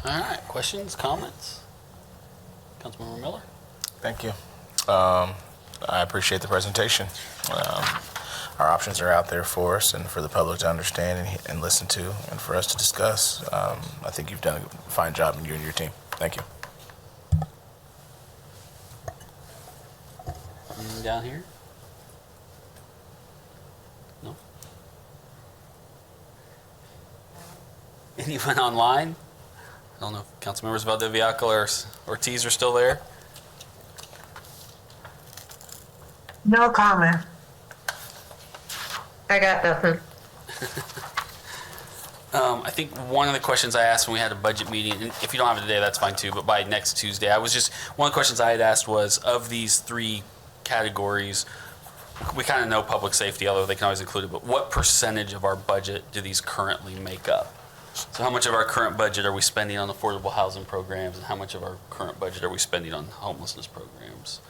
All right, questions, comments? Councilmember Miller? Thank you. I appreciate the presentation. Our options are out there for us and for the public to understand and listen to, and for us to discuss. I think you've done a fine job, you and your team. Thank you. Anything down here? No? Anyone online? I don't know if council members Valdiviaco or Ortiz are still there. No comment. I got nothing. I think one of the questions I asked when we had a budget meeting, and if you don't have it today, that's fine too, but by next Tuesday, one of the questions I had asked was, of these three categories, we kind of know public safety, although they can always include it, but what percentage of our budget do these currently make up? So how much of our current budget are we spending on affordable housing programs, and how much of our current budget are we spending on homelessness programs?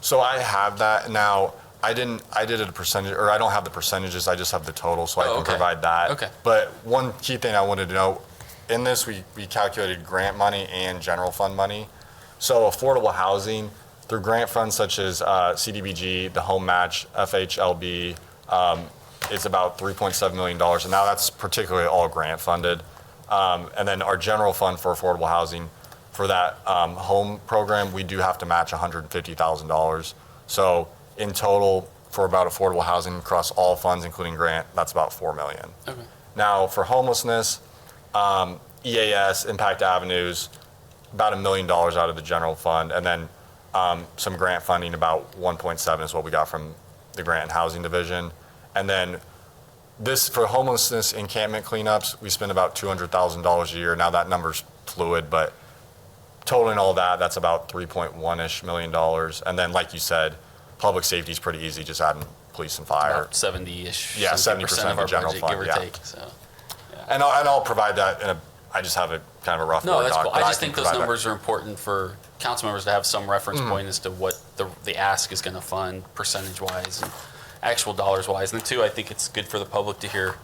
So I have that now. I did it a percentage, or I don't have the percentages, I just have the total, so I can okay. provide that. Okay. But one key thing I wanted to know, in this, we calculated grant money and general fund money. So affordable housing, through grant funds such as CDBG, the home match, FHLB, it's about $3.7 million. And now that's particularly all grant funded. And then our general fund for affordable housing, for that home program, we do have to match $150,000. So in total, for about affordable housing across all funds, including grant, that's about $4 million. Okay. Now, for homelessness, EAS, Impact Avenues, about $1 million out of the general fund, and then some grant funding, about 1.7 is what we got from the Grant and Housing Division. And then this, for homelessness encampment cleanups, we spend about $200,000 a year. Now that number's fluid, but totaling all that, that's about $3.1-ish million. And then, like you said, public safety is pretty easy, just adding police and fire. About 70-ish. Yeah, 70% of our general budget, fund, give or yeah. take. So, And I'll provide that I just have a kind of a rough no, Word that's doc, cool. but I just can think those provide that. numbers are important for council members to have some reference point as to what the ask is going to fund percentage-wise and actual dollars-wise. And then, two, I think it's good for the public to hear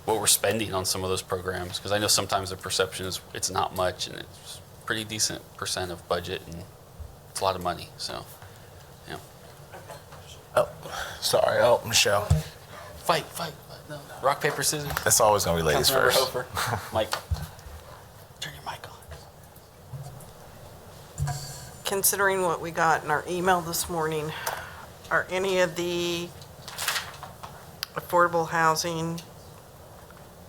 what we're spending on some of those programs, because I know sometimes the perception is it's not much, and it's pretty decent percent of budget, and it's a lot of money. So, yeah. Sorry, Michelle. Fight. No. Rock, paper, scissors. That's always gonna be ladies Councilmember first. Hofer. Mike, turn your mic on. Considering what we got in our email this morning, are any of the affordable housing,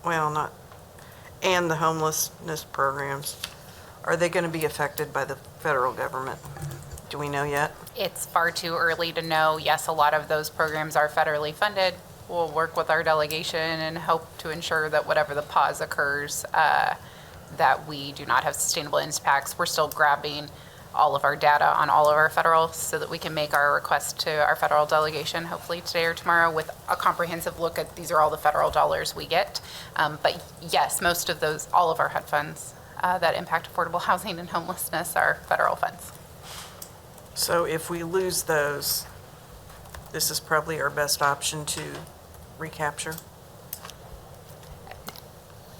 and the homelessness programs, are they going to be affected by the federal government? Do we know yet? It's far too early to know. Yes, a lot of those programs are federally funded. We'll work with our delegation and hope to ensure that whatever the pause occurs, that we do not have sustainable impacts. We're still grabbing all of our data on all of our federal so that we can make our request to our federal delegation, hopefully today or tomorrow, with a comprehensive look at these are all the federal dollars we get. But yes, most of those, all of our HUD funds that impact affordable housing and homelessness are federal funds. So if we lose those, this is probably our best option to recapture?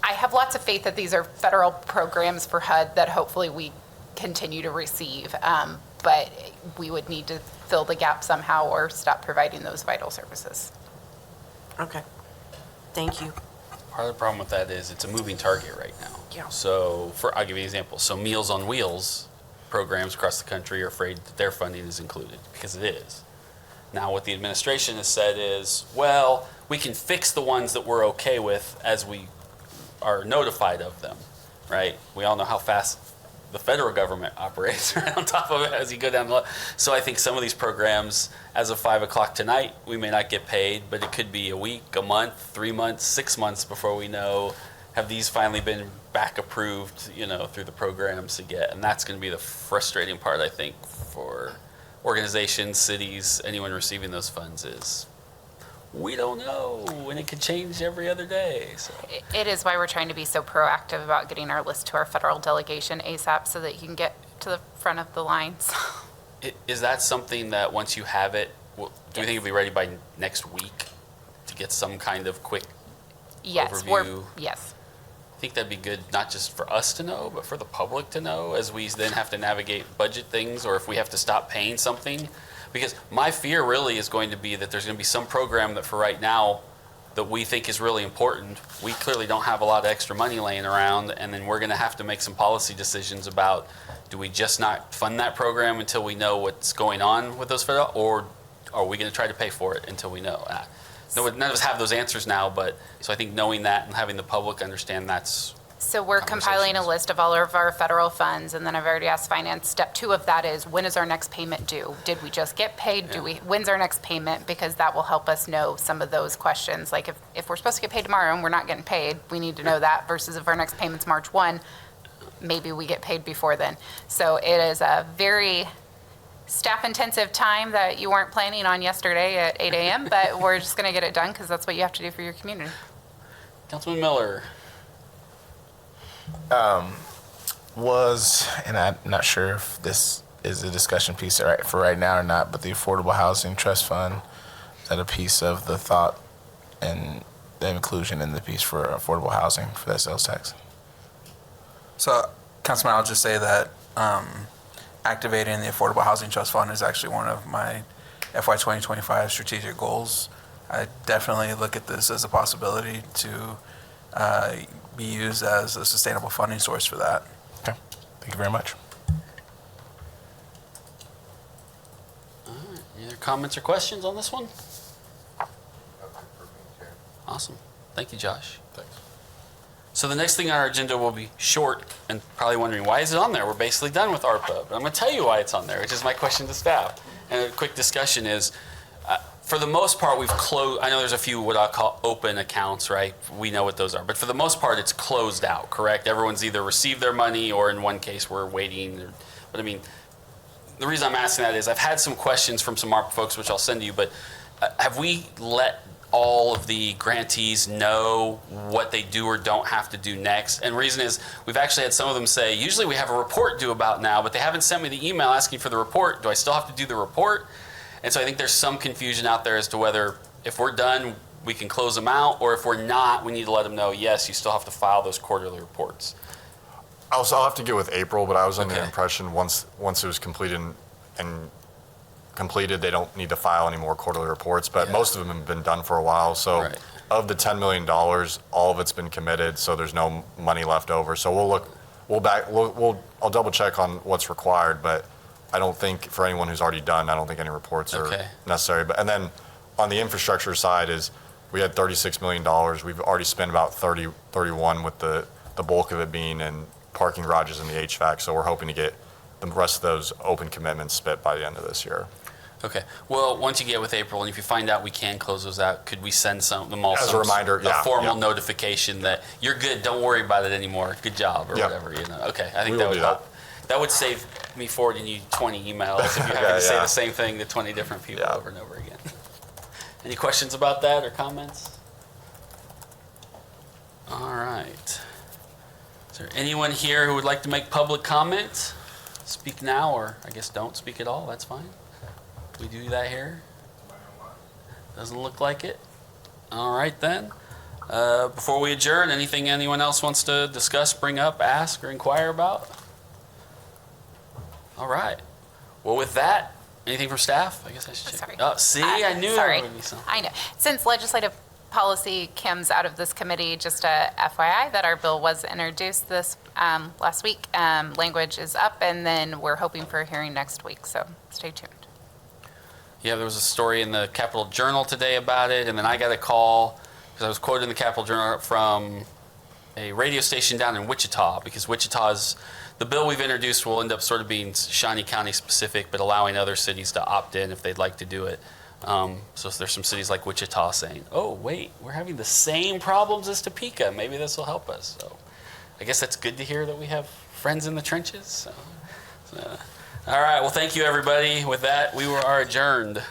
I have lots of faith that these are federal programs for HUD that hopefully we continue to receive, but we would need to fill the gap somehow or stop providing those vital services. Okay, thank you. Part of the problem with that is it's a moving target right now. Yeah. So I'll give you an example. So Meals on Wheels programs across the country are afraid that their funding is included, because it is. Now what the administration has said is, well, we can fix the ones that we're okay with as we are notified of them, right? We all know how fast the federal government operates right on top of it as you go down the line. So I think some of these programs, as of 5 o'clock tonight, we may not get paid, but it could be a week, a month, 3 months, 6 months before we know, have these finally been back approved, through the programs to get. And that's going to be the frustrating part, I think, for organizations, cities, anyone receiving those funds is, we don't know, and it could change every other day. So. It is why we're trying to be so proactive about getting our list to our federal delegation ASAP so that you can get to the front of the lines. Is that something that once you have it, do you think it'll be ready by next week to get some kind of quick overview? Yes. I think that'd be good, not just for us to know, but for the public to know as we then have to navigate budget things, or if we have to stop paying something. Because my fear really is going to be that there's going to be some program that for right now that we think is really important. We clearly don't have a lot of extra money laying around, and then we're going to have to make some policy decisions about, do we just not fund that program until we know what's going on with those federal, or are we going to try to pay for it until we know? None of us have those answers now, but so I think knowing that and having the public understand that's So we're compiling a list of all of our federal funds, and then I've already asked finance. Step 2 of that is, when is our next payment due? Did we just get paid? When's our next payment? Because that will help us know some of those questions. Like if we're supposed to get paid tomorrow and we're not getting paid, we need to know that, versus if our next payment's March 1, maybe we get paid before then. So it is a very staff-intensive time that you weren't planning on yesterday at 8 a.m., but we're just going to get it done because that's what you have to do for your community. Councilman Miller. And I'm not sure if this is a discussion piece for right now or not, but the Affordable Housing Trust Fund, is that a piece of the thought and the inclusion in the piece for affordable housing for that sales tax? So, Councilman, I'll just say that activating the Affordable Housing Trust Fund is actually one of my FY 2025 strategic goals. I definitely look at this as a possibility to be used as a sustainable funding source for that. Okay, thank you very much. All right. Any other comments or questions on this one? Awesome. Thank you, Josh. Thanks. So the next thing on our agenda will be short, and probably wondering, why is it on there? We're basically done with ARPA. But I'm going to tell you why it's on there, which is my question to staff. And a quick discussion is, for the most part, we've closed. I know there's a few what I call open accounts, right? We know what those are. But for the most part, it's closed out, correct? Everyone's either received their money, or in one case, we're waiting. But I mean, the reason I'm asking that is I've had some questions from some ARPA folks, which I'll send to you. But have we let all of the grantees know what they do or don't have to do next? And the reason is we've actually had some of them say, usually we have a report due about now, but they haven't sent me the email asking for the report. Do I still have to do the report? And so I think there's some confusion out there as to whether if we're done, we can close them out, or if we're not, we need to let them know, yes, you still have to file those quarterly reports. I'll have to get with April, but I was under the Okay. impression once it was completed, they don't need to file any more quarterly reports, but Yeah. most of them have been done for a while. So Right. of the $10 million, all of it's been committed, so there's no money left over. So I'll double check on what's required, but I don't think for anyone who's already done, I don't think any reports are Okay. necessary. And then on the infrastructure side is we had $36 million. We've already spent about 31 with the bulk of it being in parking garages and the HVAC. So we're hoping to get the rest of those open commitments spent by the end of this year. Okay. Well, once you get with April, and if you find out we can close those out, could we send them all As a some reminder, a formal yeah. notification that you're good, don't worry about it anymore, good job, or Yeah. whatever, Okay, I think We that will would do help. That would save me forwarding you 20 emails if you're having to say Yeah. the same thing to 20 different people Yeah. over and over again. Any questions about that or comments? All right. Is there anyone here who would like to make public comment? Speak now, or I guess don't speak at all, that's fine. We do that here? Doesn't look like it. All right then. Before we adjourn, anything anyone else wants to discuss, bring up, ask, or inquire about? All right. Well, with that, anything from staff? I guess I should check. Sorry. Oh, see, I knew Sorry. there would be something. I know. Since legislative policy comes out of this committee, just a FYI that our bill was introduced this last week. Language is up, and then we're hoping for a hearing next week, so stay tuned. Yeah, there was a story in the Capital Journal today about it, and then I got a call, because I was quoted in the Capital Journal from a radio station down in Wichita, because Wichita's, the bill we've introduced will end up sort of being Shawnee County specific, but allowing other cities to opt in if they'd like to do it. So there's some cities like Wichita saying, oh, wait, we're having the same problems as Topeka. Maybe this will help us. So I guess that's good to hear that we have friends in the trenches. So, all right, well, thank you, everybody. With that, we are adjourned.